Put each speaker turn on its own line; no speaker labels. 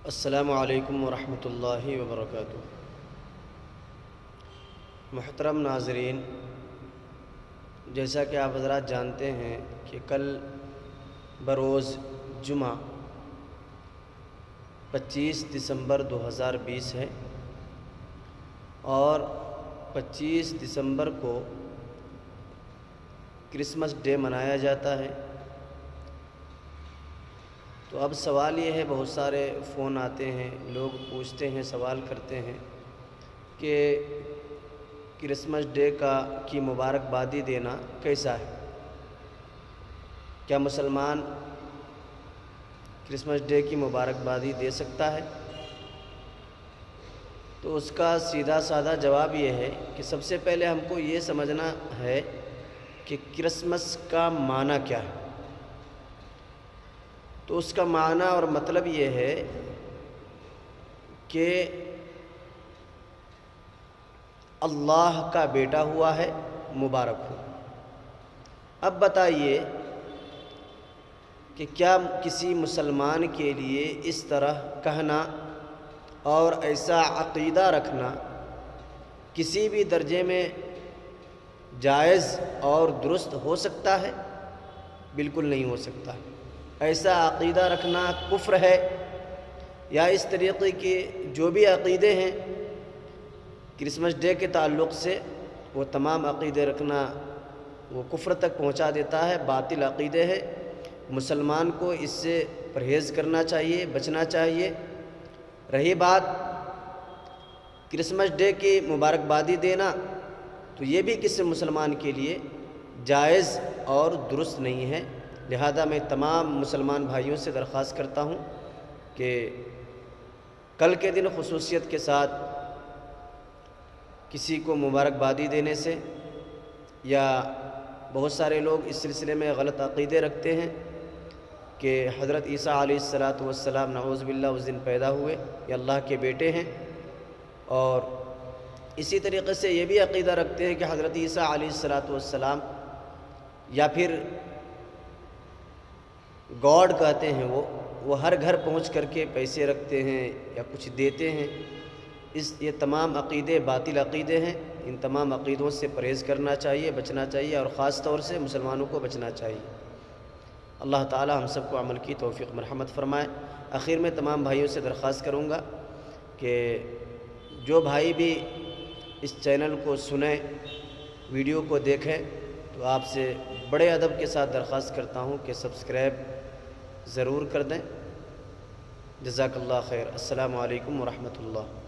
السلام علیکم ورحمۃ اللہ وبرکاتہ۔ محترم ناظرین، جیسا کہ آپ حضرات جانتے ہیں کہ کل بروز جمعہ 25 دسمبر 2020 ہے اور 25 دسمبر کو کرسمس ڈے منایا جاتا ہے۔ تو اب سوال یہ ہے، بہت سارے فون آتے ہیں، لوگ پوچھتے ہیں، سوال کرتے ہیں کہ کرسمس ڈے کی مبارکبادی دینا کیسا ہے؟ کیا مسلمان کرسمس ڈے کی مبارکبادی دے سکتا ہے؟ تو اس کا سیدھا سادہ جواب یہ ہے کہ سب سے پہلے ہم کو یہ سمجھنا ہے کہ کرسمس کا معنی کیا ہے۔ تو اس کا معنی اور مطلب یہ ہے کہ اللہ کا بیٹا ہوا ہے، مبارک ہو۔ اب بتائیے کہ کیا کسی مسلمان کے لیے اس طرح کہنا اور ایسا عقیدہ رکھنا کسی بھی درجے میں جائز اور درست ہو سکتا ہے؟ بالکل نہیں ہو سکتا۔ ایسا عقیدہ رکھنا کفر ہے، یا اس طریقے کے جو بھی عقیدے ہیں کرسمس ڈے کے تعلق سے، وہ تمام عقیدے رکھنا وہ کفر تک پہنچا دیتا ہے، باطل عقیدے ہے۔ مسلمان کو اس سے پرہیز کرنا چاہیے، بچنا چاہیے۔ رہی بات کرسمس ڈے کی مبارکبادی دینا، تو یہ بھی کسی مسلمان کے لیے جائز اور درست نہیں ہے۔ لہذا میں تمام مسلمان بھائیوں سے درخواست کرتا ہوں کہ کل کے دن خصوصیت کے ساتھ کسی کو مبارکبادی دینے سے، یا بہت سارے لوگ اس سلسلے میں غلط عقیدے رکھتے ہیں کہ حضرت عیسیٰ علیہ السلام نعوذ باللہ اس دن پیدا ہوئے، یہ اللہ کے بیٹے ہیں، اور اسی طریقے سے یہ بھی عقیدہ رکھتے ہیں کہ حضرت عیسیٰ علیہ السلام یا پھر گاڈ کہتے ہیں، وہ ہر گھر پہنچ کر کے پیسے رکھتے ہیں یا کچھ دیتے ہیں۔ یہ تمام عقیدے باطل عقیدے ہیں۔ ان تمام عقیدوں سے پرہیز کرنا چاہیے، بچنا چاہیے، اور خاص طور سے مسلمانوں کو بچنا چاہیے۔ اللہ تعالی ہم سب کو عمل کی توفیق مرحمت فرمائے۔ آخر میں تمام بھائیوں سے درخواست کروں گا کہ جو بھائی بھی اس چینل کو سنیں، ویڈیو کو دیکھیں، تو آپ سے بڑے ادب کے ساتھ درخواست کرتا ہوں کہ سبسکرائب ضرور کر دیں۔ جزاک اللہ خیر۔ السلام علیکم ورحمۃ اللہ۔